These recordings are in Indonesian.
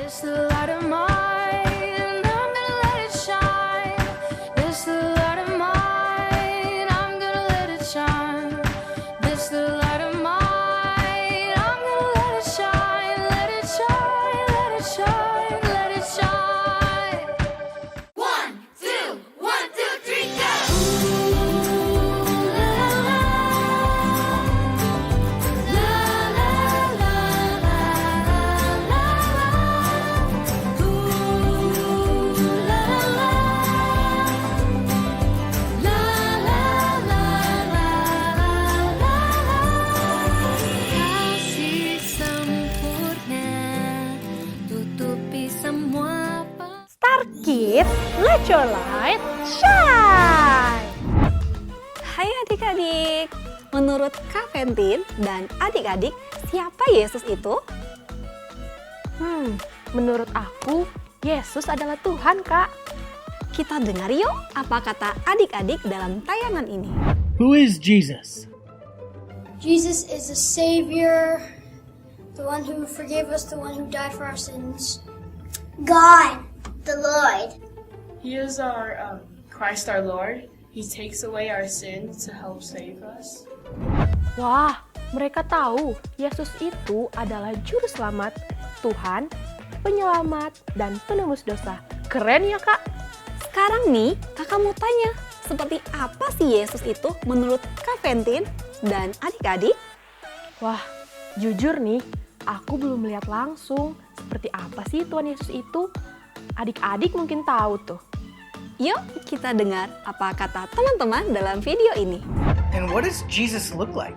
This the light of mine, I'm gonna let it shine. This the light of mine, I'm gonna let it shine. This the light of mine, I'm gonna let it shine. Let it shine, let it shine, let it shine. 1, 2, 1, 2, 3, go! Kasih sempurna tutupi semua Star Kids, let your light shine! Hai adik-adik, menurut Kak Ventin dan adik-adik, siapa Yesus itu? Menurut aku, Yesus adalah Tuhan, Kak. Kita dengar yuk apa kata adik-adik dalam tayangan ini. Who is Jesus? Jesus is the Savior, the one who forgave us, the one who died for our sins. God, the Lord. He is our Christ our Lord. He takes away our sins to help save us. Wah, mereka tahu Yesus itu adalah Juru Selamat, Tuhan, Penyelamat, dan Penebus dosa. Keren ya, Kak? Sekarang nih, kakak mau tanya, seperti apa sih Yesus itu menurut Kak Ventin dan adik-adik? Wah, jujur nih, aku belum melihat langsung seperti apa sih Tuhan Yesus itu. Adik-adik mungkin tahu tuh. Yuk kita dengar apa kata teman-teman dalam video ini. And what does Jesus look like?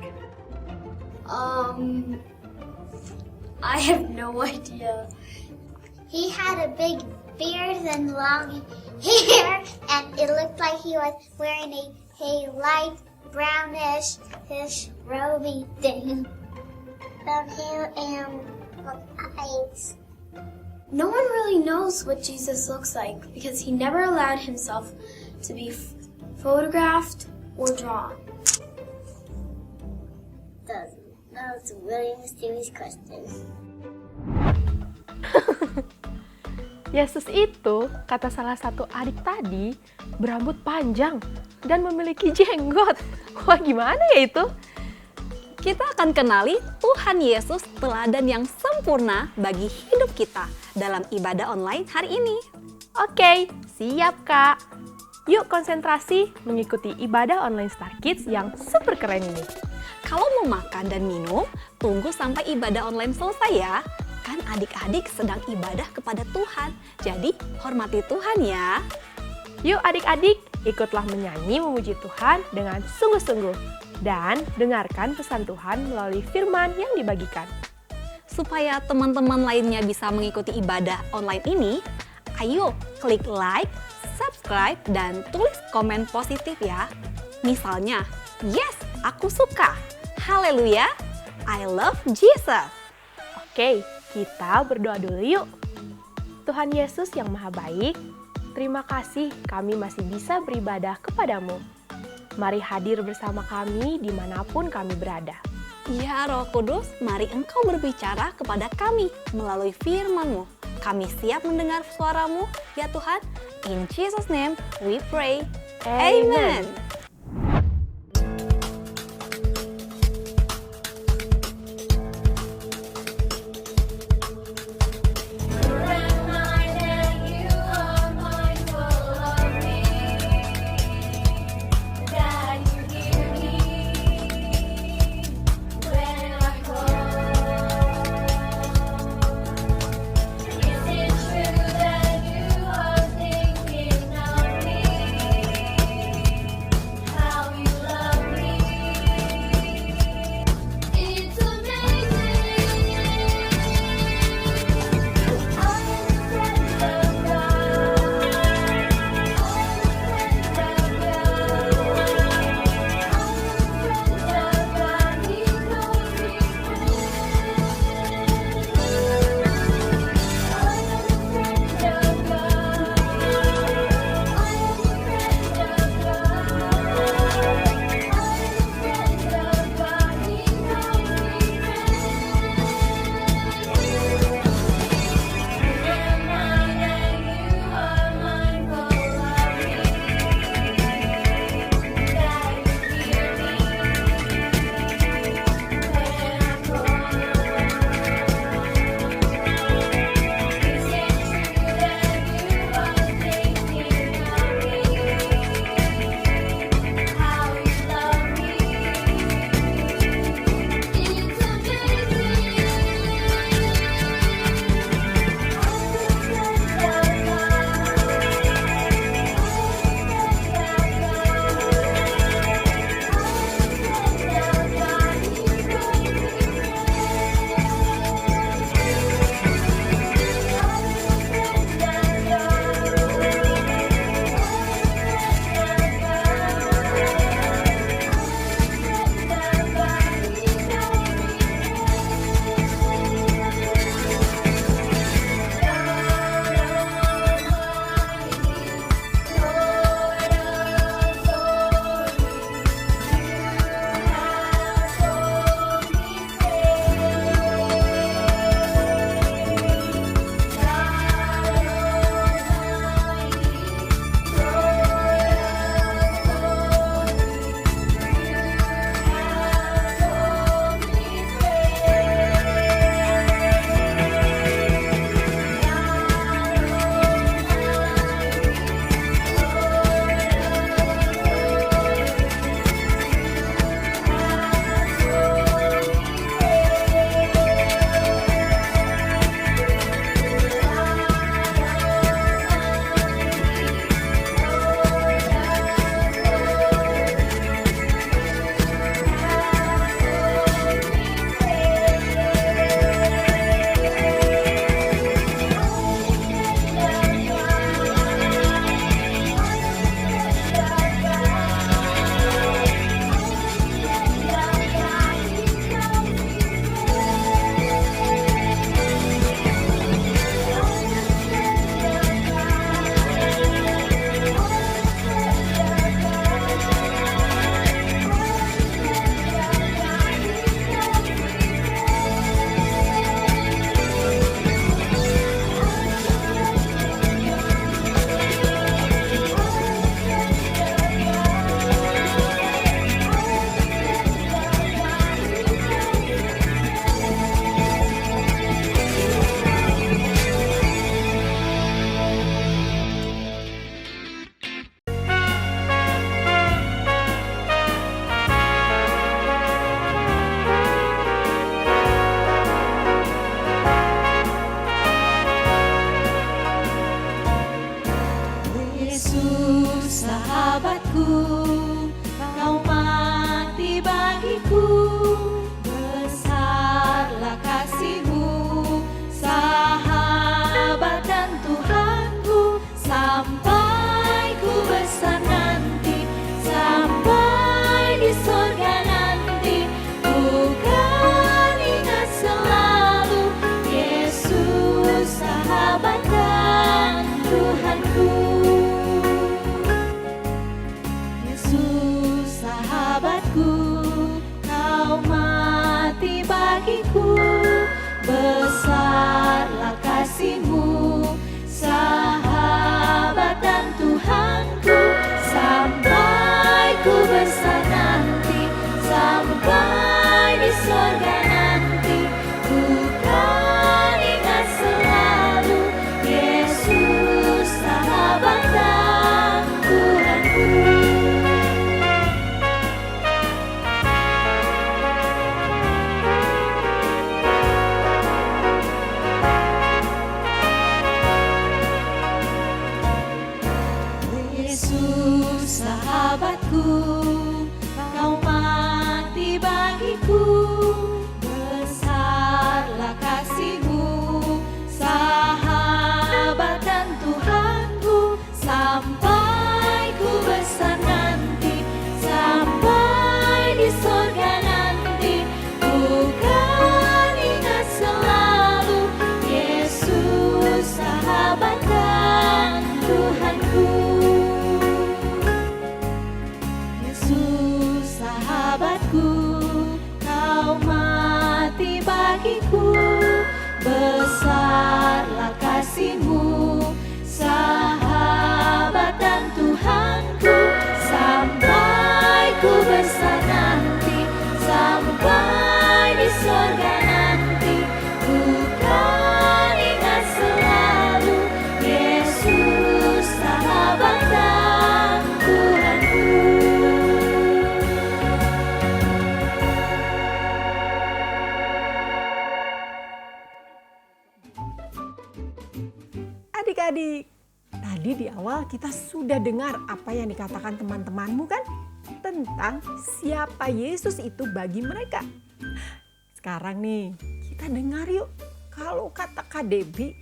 I have no idea. He had a big beard and long hair, and it looked like he was wearing a light brownish roby thing. Of hair and eyes. No one really knows what Jesus looks like because he never allowed himself to be photographed or drawn. That was a really mysterious question. Yesus itu, kata salah satu adik tadi, berambut panjang dan memiliki jenggot. Wah, gimana ya itu? Kita akan kenali Tuhan Yesus, teladan yang sempurna bagi hidup kita dalam ibadah online hari ini. Oke, siap Kak. Yuk konsentrasi mengikuti ibadah online Star Kids yang super keren ini. Kalau mau makan dan minum, tunggu sampai ibadah online selesai ya. Kan adik-adik sedang ibadah kepada Tuhan, jadi hormati Tuhan ya. Yuk adik-adik, ikutlah menyanyi memuji Tuhan dengan sungguh-sungguh. Dan dengarkan pesan Tuhan melalui firman yang dibagikan. Supaya teman-teman lainnya bisa mengikuti ibadah online ini, ayo klik like, subscribe, dan tulis komen positif ya. Misalnya, yes, aku suka. Haleluya, I love Jesus. Oke, kita berdoa dulu yuk. Tuhan Yesus yang Maha Baik, terima kasih kami masih bisa beribadah kepadamu. Mari hadir bersama kami dimanapun kami berada. Ya Roh Kudus, mari Engkau berbicara kepada kami melalui firman-Mu. Kami siap mendengar suara-Mu, ya Tuhan. In Jesus' name we pray. Amen. Adik-adik, tadi di awal kita sudah dengar apa yang dikatakan teman-temanmu kan? Tentang siapa Yesus itu bagi mereka. Sekarang nih, kita dengar yuk. Kalau kata Kak Debbie,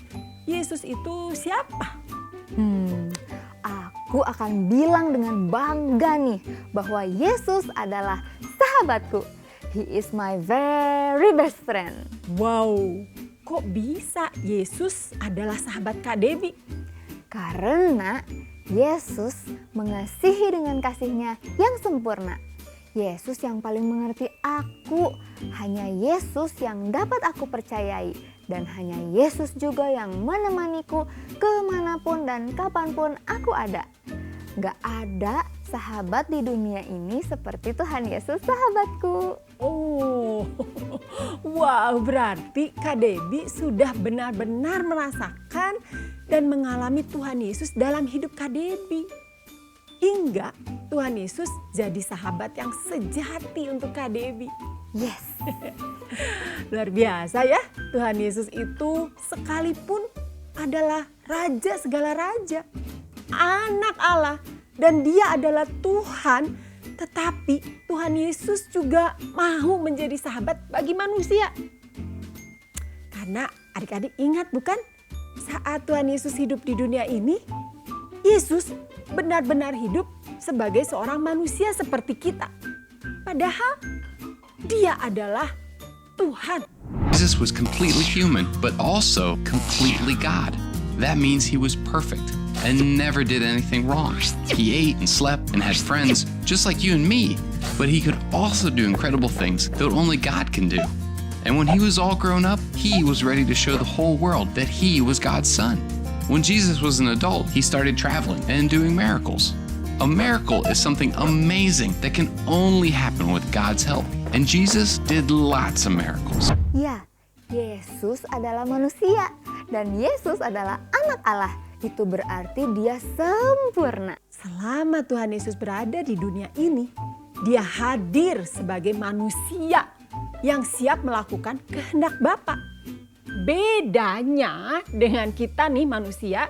Yesus itu siapa? Aku akan bilang dengan bangga nih bahwa Yesus adalah sahabatku. He is my very best friend. Wow, kok bisa Yesus adalah sahabat Kak Debbie? Karena Yesus mengasihi dengan kasih-Nya yang sempurna. Yesus yang paling mengerti aku. Hanya Yesus yang dapat aku percayai. Dan hanya Yesus juga yang menemaniku kemanapun dan kapanpun aku ada. Gak ada sahabat di dunia ini seperti Tuhan Yesus sahabatku. Oh, wow, berarti Kak Debbie sudah benar-benar merasakan dan mengalami Tuhan Yesus dalam hidup Kak Debbie. Hingga Tuhan Yesus jadi sahabat yang sejati untuk Kak Debbie. Yes. Luar biasa ya, Tuhan Yesus itu sekalipun adalah Raja segala raja, Anak Allah, dan Dia adalah Tuhan, tetapi Tuhan Yesus juga mau menjadi sahabat bagi manusia. Karena adik-adik ingat bukan, saat Tuhan Yesus hidup di dunia ini, Yesus benar-benar hidup sebagai seorang manusia seperti kita. Padahal Dia adalah Tuhan. Jesus was completely human, but also completely God. That means He was perfect and never did anything wrong. He ate and slept and had friends just like you and me, but He could also do incredible things that only God can do. And when He was all grown up, He was ready to show the whole world that He was God's Son. When Jesus was an adult, He started traveling and doing miracles. A miracle is something amazing that can only happen with God's help. And Jesus did lots of miracles. Ya, Yesus adalah manusia dan Yesus adalah anak Allah. Itu berarti Dia sempurna. Selama Tuhan Yesus berada di dunia ini, Dia hadir sebagai manusia yang siap melakukan kehendak Bapa. Bedanya dengan kita nih manusia,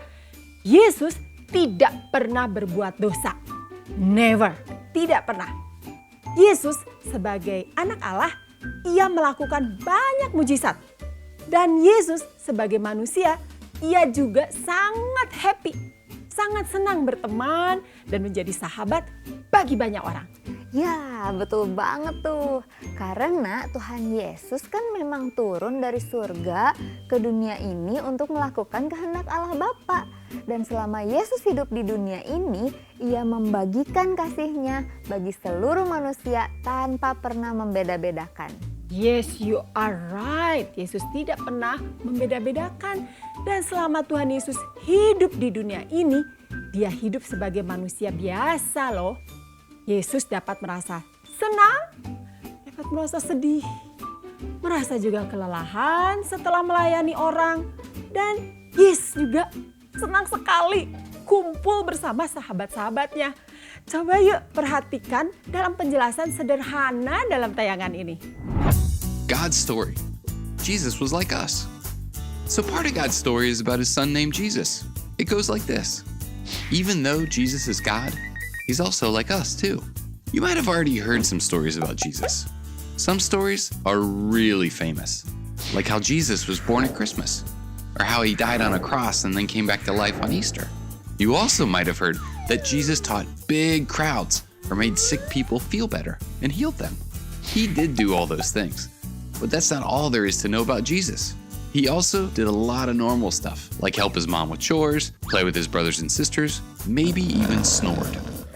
Yesus tidak pernah berbuat dosa. Never, tidak pernah. Yesus sebagai anak Allah, Ia melakukan banyak mujizat. Dan Yesus sebagai manusia, Ia juga sangat happy, sangat senang berteman dan menjadi sahabat bagi banyak orang. Ya, betul banget tuh. Karena Tuhan Yesus kan memang turun dari surga ke dunia ini untuk melakukan kehendak Allah Bapa. Dan selama Yesus hidup di dunia ini, Ia membagikan kasih-Nya bagi seluruh manusia tanpa pernah membeda-bedakan. Yes, you are right. Yesus tidak pernah membeda-bedakan. Dan selama Tuhan Yesus hidup di dunia ini, Dia hidup sebagai manusia biasa loh. Yesus dapat merasa senang, dapat merasa sedih, merasa juga kelelahan setelah melayani orang. Dan Yesus juga senang sekali kumpul bersama sahabat-sahabatnya. Coba yuk perhatikan dalam penjelasan sederhana dalam tayangan ini. God's story. Jesus was like us. So part of God's story is about His Son named Jesus. It goes like this. Even though Jesus is God, He's also like us too. You might have already heard some stories about Jesus. Some stories are really famous, like how Jesus was born at Christmas, or how He died on a cross and then came back to life on Easter. You also might have heard that Jesus taught big crowds or made sick people feel better and healed them. He did do all those things, but that's not all there is to know about Jesus. He also did a lot of normal stuff, like help his mom with chores, play with his brothers and sisters, maybe even snored.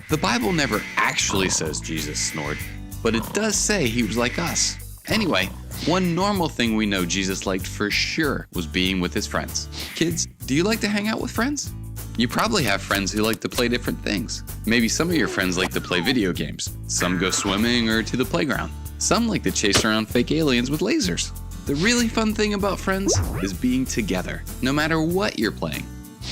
The Bible never actually says Jesus snored, but it does say He was like us. Anyway, one normal thing we know Jesus liked for sure was being with His friends. Kids, do you like to hang out with friends? You probably have friends who like to play different things. Maybe some of your friends like to play video games. Some go swimming or to the playground. Some like to chase around fake aliens with lasers. The really fun thing about friends is being together, no matter what you're playing.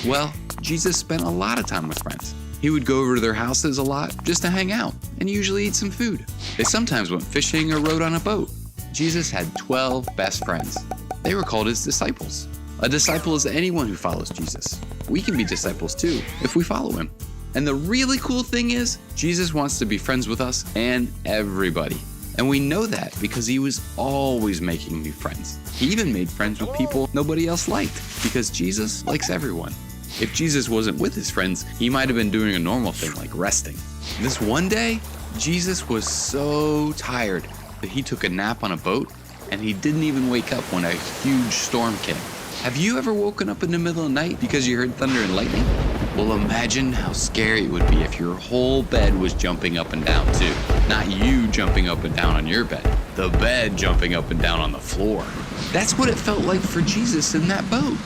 Well, Jesus spent a lot of time with friends. He would go over to their houses a lot just to hang out and usually eat some food. They sometimes went fishing or rode on a boat. Jesus had 12 best friends. They were called His disciples. A disciple is anyone who follows Jesus. We can be disciples too if we follow him. And the really cool thing is, Jesus wants to be friends with us and everybody. And we know that because he was always making new friends. He even made friends with people nobody else liked because Jesus likes everyone. If Jesus wasn't with his friends, he might have been doing a normal thing like resting. This one day, Jesus was so tired that he took a nap on a boat and he didn't even wake up when a huge storm came. Have you ever woken up in the middle of the night because you heard thunder and lightning? Well, imagine how scary it would be if your whole bed was jumping up and down too. Not you jumping up and down on your bed, the bed jumping up and down on the floor. That's what it felt like for Jesus in that boat.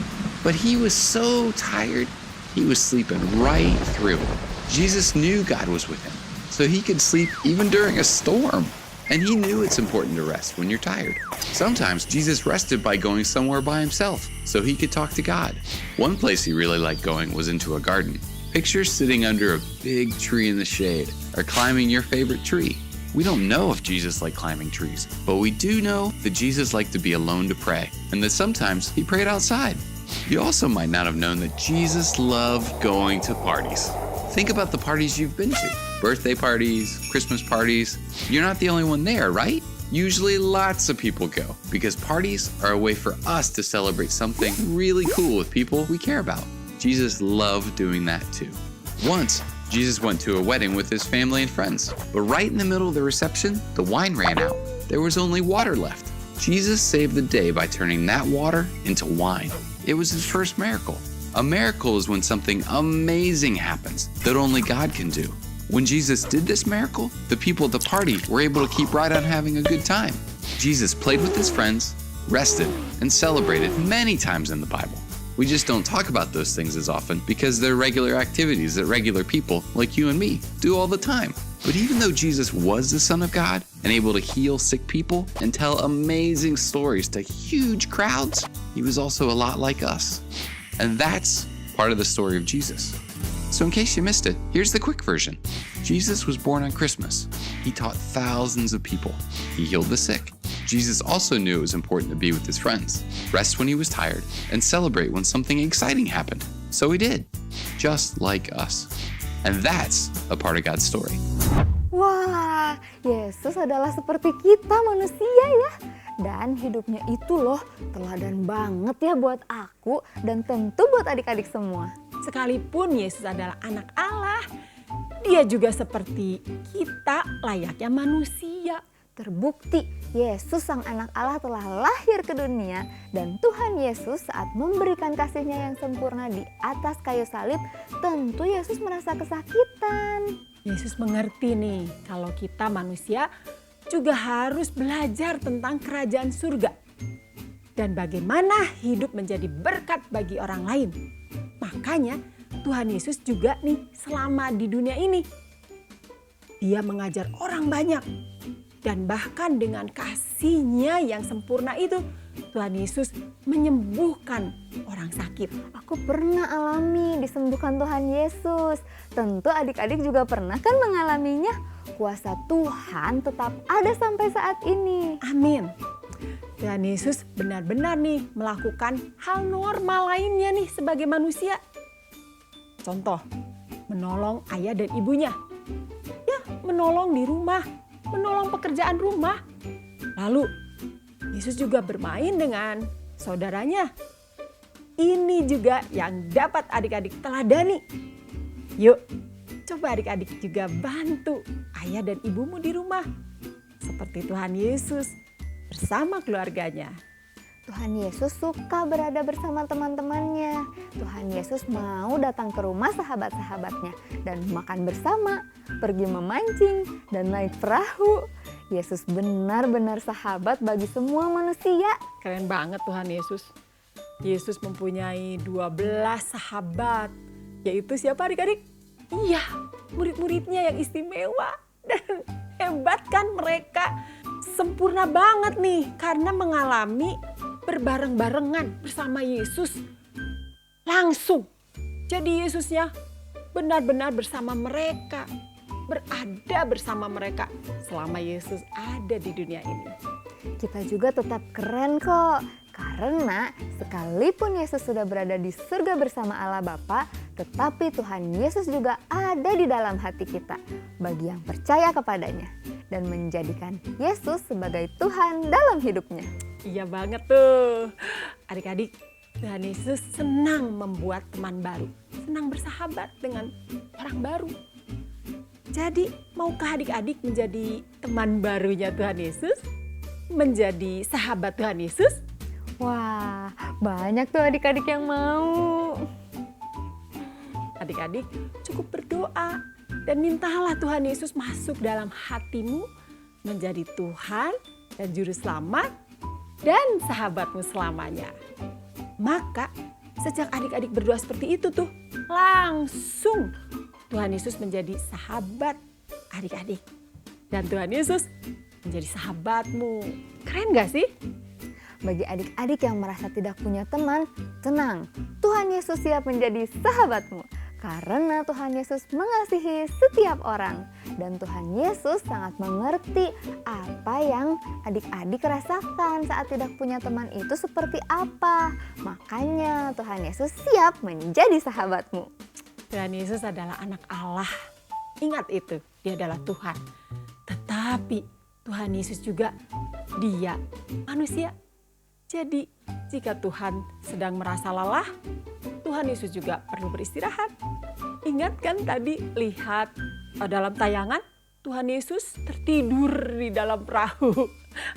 But he was so tired, he was sleeping right through. Jesus knew God was with him, so he could sleep even during a storm. And he knew it's important to rest when you're tired. Sometimes Jesus rested by going somewhere by himself so he could talk to God. One place he really liked going was into a garden. Picture sitting under a big tree in the shade or climbing your favorite tree. We don't know if Jesus liked climbing trees, but we do know that Jesus liked to be alone to pray and that sometimes he prayed outside. You also might not have known that Jesus loved going to parties. Think about the parties you've been to. Birthday parties, Christmas parties. You're not the only one there, right? Usually lots of people go because parties are a way for us to celebrate something really cool with people we care about. Jesus loved doing that too. Once, Jesus went to a wedding with his family and friends, but right in the middle of the reception, the wine ran out. There was only water left. Jesus saved the day by turning that water into wine. It was his first miracle. A miracle is when something amazing happens that only God can do. When Jesus did this miracle, the people at the party were able to keep right on having a good time. Jesus played with his friends, rested, and celebrated many times in the Bible. We just don't talk about those things as often because they're regular activities that regular people like you and me do all the time. But even though Jesus was the Son of God and able to heal sick people and tell amazing stories to huge crowds, he was also a lot like us. And that's part of the story of Jesus. So in case you missed it, here's the quick version. Jesus was born on Christmas. He taught thousands of people. He healed the sick. Jesus also knew it was important to be with his friends, rest when he was tired, and celebrate when something exciting happened. So he did, just like us. And that's a part of God's story. Wah, Yesus adalah seperti kita manusia ya. Dan hidupnya itu loh teladan banget ya buat aku dan tentu buat adik-adik semua. Sekalipun Yesus adalah anak Allah, dia juga seperti kita layaknya manusia. Terbukti Yesus sang anak Allah telah lahir ke dunia dan Tuhan Yesus saat memberikan kasihnya yang sempurna di atas kayu salib, tentu Yesus merasa kesakitan. Yesus mengerti nih kalau kita manusia juga harus belajar tentang kerajaan surga dan bagaimana hidup menjadi berkat bagi orang lain. Makanya Tuhan Yesus juga nih selama di dunia ini, dia mengajar orang banyak dan bahkan dengan kasih-Nya yang sempurna itu Tuhan Yesus menyembuhkan orang sakit. Aku pernah alami disembuhkan Tuhan Yesus. Tentu adik-adik juga pernah kan mengalaminya. Kuasa Tuhan tetap ada sampai saat ini. Amin. Tuhan Yesus benar-benar nih melakukan hal normal lainnya nih sebagai manusia. Contoh, menolong ayah dan ibunya. Ya, menolong di rumah, menolong pekerjaan rumah. Lalu, Yesus juga bermain dengan saudaranya. Ini juga yang dapat adik-adik teladani. Yuk, coba adik-adik juga bantu ayah dan ibumu di rumah. Seperti Tuhan Yesus bersama keluarganya. Tuhan Yesus suka berada bersama teman-temannya. Tuhan Yesus mau datang ke rumah sahabat-sahabatnya dan makan bersama, pergi memancing, dan naik perahu. Yesus benar-benar sahabat bagi semua manusia. Keren banget Tuhan Yesus. Yesus mempunyai 12 sahabat. Yaitu siapa adik-adik? Iya, murid-muridnya yang istimewa. Dan hebat kan mereka. Sempurna banget nih karena mengalami berbareng-barengan bersama Yesus. Langsung. Jadi Yesusnya benar-benar bersama mereka. Berada bersama mereka selama Yesus ada di dunia ini. Kita juga tetap keren kok Karena sekalipun Yesus sudah berada di surga bersama Allah Bapa, tetapi Tuhan Yesus juga ada di dalam hati kita bagi yang percaya kepadanya dan menjadikan Yesus sebagai Tuhan dalam hidupnya. Iya banget tuh. Adik-adik, Tuhan Yesus senang membuat teman baru, senang bersahabat dengan orang baru. Jadi, maukah adik-adik menjadi teman barunya Tuhan Yesus? Menjadi sahabat Tuhan Yesus? Wah, banyak tuh adik-adik yang mau. Adik-adik cukup berdoa dan mintalah Tuhan Yesus masuk dalam hatimu menjadi Tuhan dan Juru Selamat dan sahabatmu selamanya. Maka sejak adik-adik berdoa seperti itu tuh, langsung Tuhan Yesus menjadi sahabat adik-adik. Dan Tuhan Yesus menjadi sahabatmu. Keren gak sih? Bagi adik-adik yang merasa tidak punya teman, tenang, Tuhan Yesus siap menjadi sahabatmu. Karena Tuhan Yesus mengasihi setiap orang. Dan Tuhan Yesus sangat mengerti apa yang adik-adik rasakan saat tidak punya teman itu seperti apa. Makanya Tuhan Yesus siap menjadi sahabatmu. Tuhan Yesus adalah anak Allah. Ingat itu, dia adalah Tuhan. Tetapi Tuhan Yesus juga dia manusia. Jadi jika Tuhan sedang merasa lelah, Tuhan Yesus juga perlu beristirahat. Ingat kan tadi lihat dalam tayangan Tuhan Yesus tertidur di dalam perahu.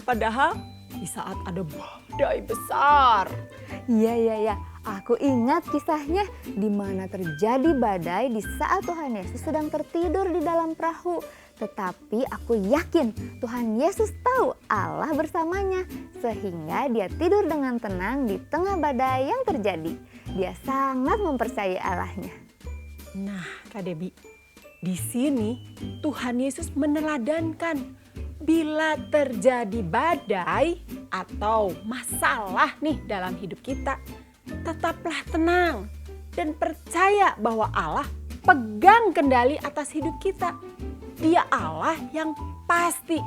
Padahal di saat ada badai besar. Iya. Aku ingat kisahnya di mana terjadi badai di saat Tuhan Yesus sedang tertidur di dalam perahu. Tetapi aku yakin Tuhan Yesus tahu Allah bersamanya sehingga dia tidur dengan tenang di tengah badai yang terjadi. Dia sangat mempercayai Allahnya. Nah, Kak Debbie, di sini Tuhan Yesus meneladankan bila terjadi badai atau masalah nih dalam hidup kita, tetaplah tenang dan percaya bahwa Allah pegang kendali atas hidup kita. Dia Allah yang pasti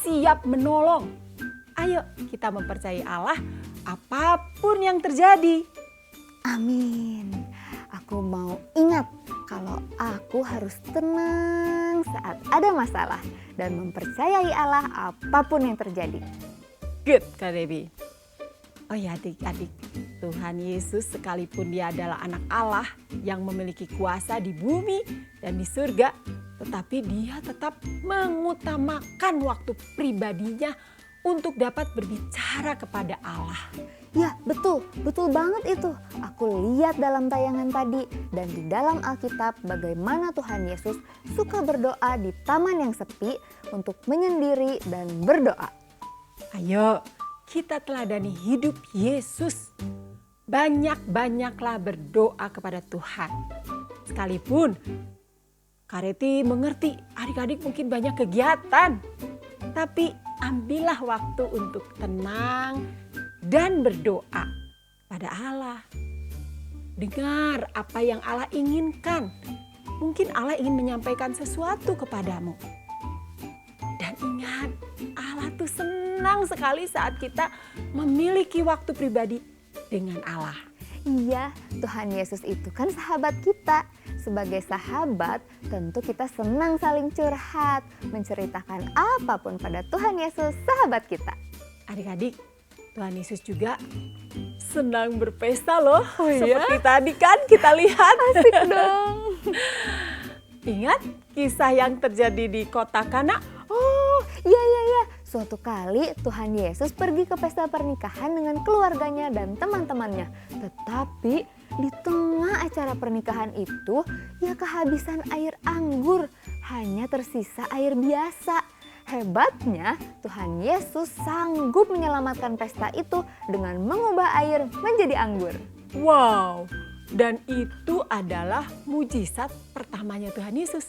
siap menolong. Ayo kita mempercayai Allah apapun yang terjadi. Amin. Aku mau ingat kalau aku harus tenang saat ada masalah dan mempercayai Allah apapun yang terjadi. Good, Kak Debbie. Oh ya adik-adik, Tuhan Yesus sekalipun dia adalah anak Allah yang memiliki kuasa di bumi dan di surga, tetapi dia tetap mengutamakan waktu pribadinya untuk dapat berbicara kepada Allah. Ya betul banget itu. Aku lihat dalam tayangan tadi dan di dalam Alkitab bagaimana Tuhan Yesus suka berdoa di taman yang sepi untuk menyendiri dan berdoa. Ayo kita teladani hidup Yesus. Banyak-banyaklah berdoa kepada Tuhan. Sekalipun Kareti mengerti adik-adik mungkin banyak kegiatan. Tapi ambillah waktu untuk tenang dan berdoa pada Allah. Dengar apa yang Allah inginkan. Mungkin Allah ingin menyampaikan sesuatu kepadamu. Dan ingat, Allah tuh senang sekali saat kita memiliki waktu pribadi dengan Allah. Iya, Tuhan Yesus itu kan sahabat kita. Sebagai sahabat, tentu kita senang saling curhat, menceritakan apapun pada Tuhan Yesus, sahabat kita. Adik-adik, Tuhan Yesus juga senang berpesta loh. Oh iya? Seperti tadi kan kita lihat. Asik dong. Ingat kisah yang terjadi di kota Kana? Oh, iya. Suatu kali Tuhan Yesus pergi ke pesta pernikahan dengan keluarganya dan teman-temannya. Tetapi di tengah acara pernikahan itu, ia kehabisan air anggur. Hanya tersisa air biasa. Hebatnya, Tuhan Yesus sanggup menyelamatkan pesta itu dengan mengubah air menjadi anggur. Wow, dan itu adalah mujizat pertamanya Tuhan Yesus.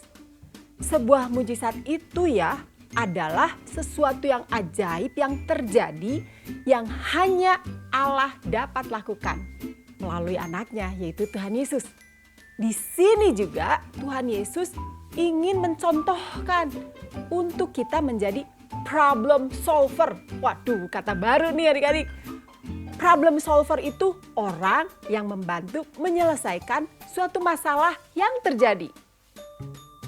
Sebuah mujizat itu ya adalah sesuatu yang ajaib yang terjadi yang hanya Allah dapat lakukan melalui anaknya yaitu Tuhan Yesus. Di sini juga Tuhan Yesus ingin mencontohkan untuk kita menjadi problem solver. Waduh, kata baru nih adik-adik. problem solver itu orang yang membantu menyelesaikan suatu masalah yang terjadi.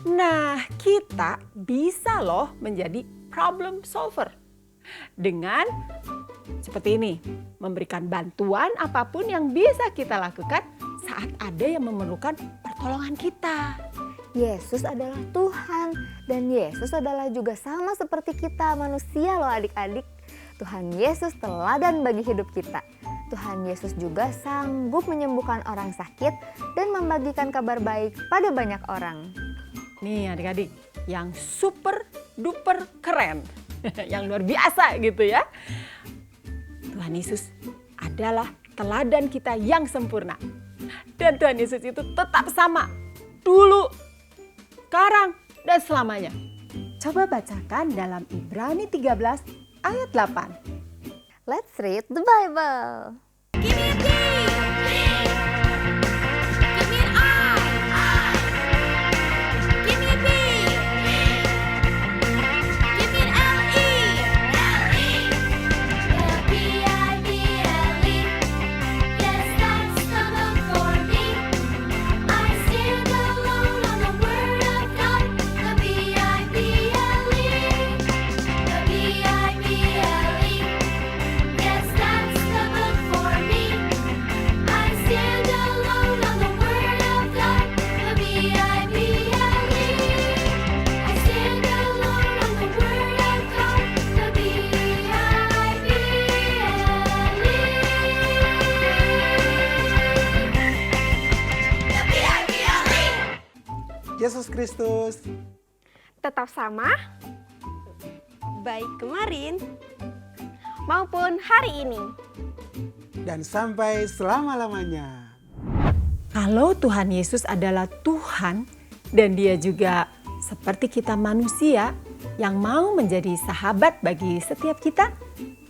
Nah, kita bisa loh menjadi problem solver dengan seperti ini, memberikan bantuan apapun yang bisa kita lakukan saat ada yang memerlukan pertolongan kita. Yesus adalah Tuhan dan Yesus adalah juga sama seperti kita manusia loh adik-adik. Tuhan Yesus teladan bagi hidup kita. Tuhan Yesus juga sanggup menyembuhkan orang sakit dan membagikan kabar baik pada banyak orang. Nih adik-adik, yang super duper keren, yang luar biasa gitu ya. Tuhan Yesus adalah teladan kita yang sempurna. Dan Tuhan Yesus itu tetap sama dulu, sekarang, dan selamanya. Coba bacakan dalam Ibrani 13 ayat 8. Let's read the Bible. Yesus Kristus Tetap sama, Baik kemarin, maupun hari ini. dan sampai selama-lamanya. Kalau Tuhan Yesus adalah Tuhan dan Dia juga seperti kita manusia yang mau menjadi sahabat bagi setiap kita,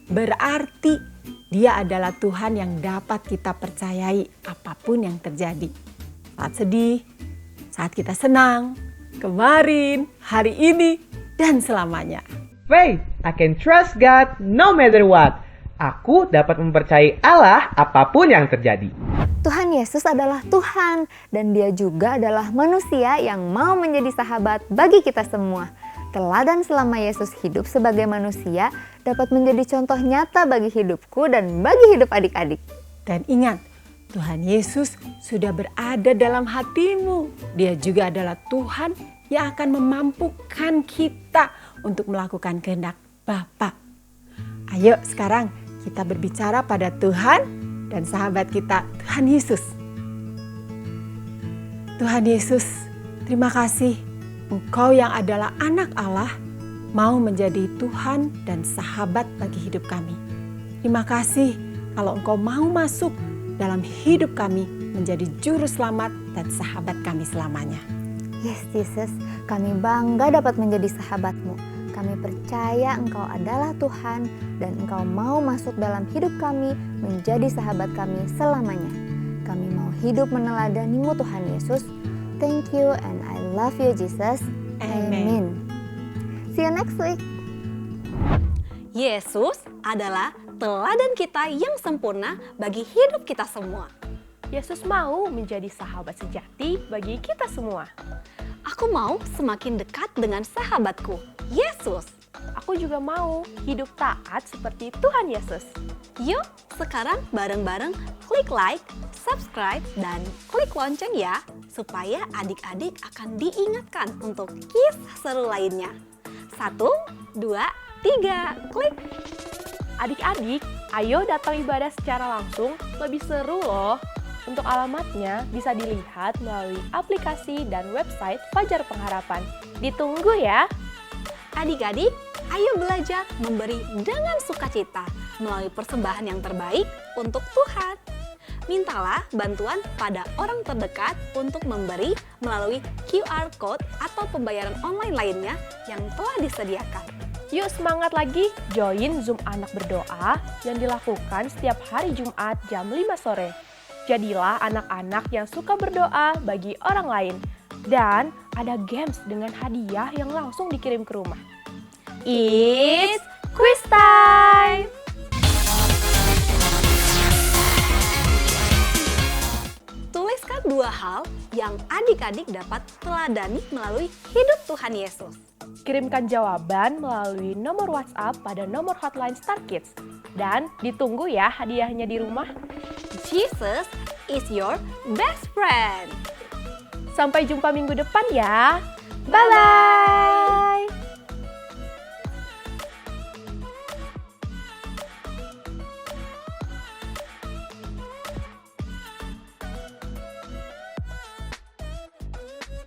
berarti Dia adalah Tuhan yang dapat kita percayai apapun yang terjadi. Saat sedih, saat kita senang, kemarin, hari ini, dan selamanya. Faith, I can trust God no matter what. Aku dapat mempercayai Allah apapun yang terjadi. Tuhan Yesus adalah Tuhan dan Dia juga adalah manusia yang mau menjadi sahabat bagi kita semua. Teladan selama Yesus hidup sebagai manusia dapat menjadi contoh nyata bagi hidupku dan bagi hidup adik-adik. Dan ingat, Tuhan Yesus sudah berada dalam hatimu. Dia juga adalah Tuhan yang akan memampukan kita untuk melakukan kehendak Bapa. Ayo sekarang kita berbicara pada Tuhan dan sahabat kita, Tuhan Yesus. Tuhan Yesus, terima kasih Engkau yang adalah anak Allah mau menjadi Tuhan dan sahabat bagi hidup kami. Terima kasih kalau Engkau mau masuk dalam hidup kami menjadi juru selamat dan sahabat kami selamanya. Yes, Jesus, kami bangga dapat menjadi sahabat-Mu. Kami percaya Engkau adalah Tuhan dan Engkau mau masuk dalam hidup kami menjadi sahabat kami selamanya. Kami mau hidup meneladani-Mu Tuhan Yesus. Thank you and I love you Jesus. Amen. See you next week. Yesus adalah teladan kita yang sempurna bagi hidup kita semua. Yesus mau menjadi sahabat sejati bagi kita semua. Aku mau semakin dekat dengan sahabatku, Yesus. Aku juga mau hidup taat seperti Tuhan Yesus. Yuk, sekarang bareng-bareng klik like, subscribe, dan klik lonceng ya, supaya adik-adik akan diingatkan untuk kisah seru lainnya. 1, 2, 3, klik! Adik-adik, ayo datang ibadah secara langsung, lebih seru loh. Untuk alamatnya bisa dilihat melalui aplikasi dan website Fajar Pengharapan. Ditunggu ya! Adik-adik, ayo belajar memberi dengan sukacita melalui persembahan yang terbaik untuk Tuhan. Mintalah bantuan pada orang terdekat untuk memberi melalui QR Code atau pembayaran online lainnya yang telah disediakan. Yuk semangat lagi, join Zoom Anak Berdoa yang dilakukan setiap hari Jumat jam 5 sore. Jadilah anak-anak yang suka berdoa bagi orang lain. Dan ada games dengan hadiah yang langsung dikirim ke rumah. It's quiz time! dua hal yang adik-adik dapat teladani melalui hidup Tuhan Yesus. Kirimkan jawaban melalui nomor WhatsApp pada nomor hotline Star Kids. Dan ditunggu ya hadiahnya di rumah. Jesus is your best friend. Sampai jumpa minggu depan ya. Bye-bye.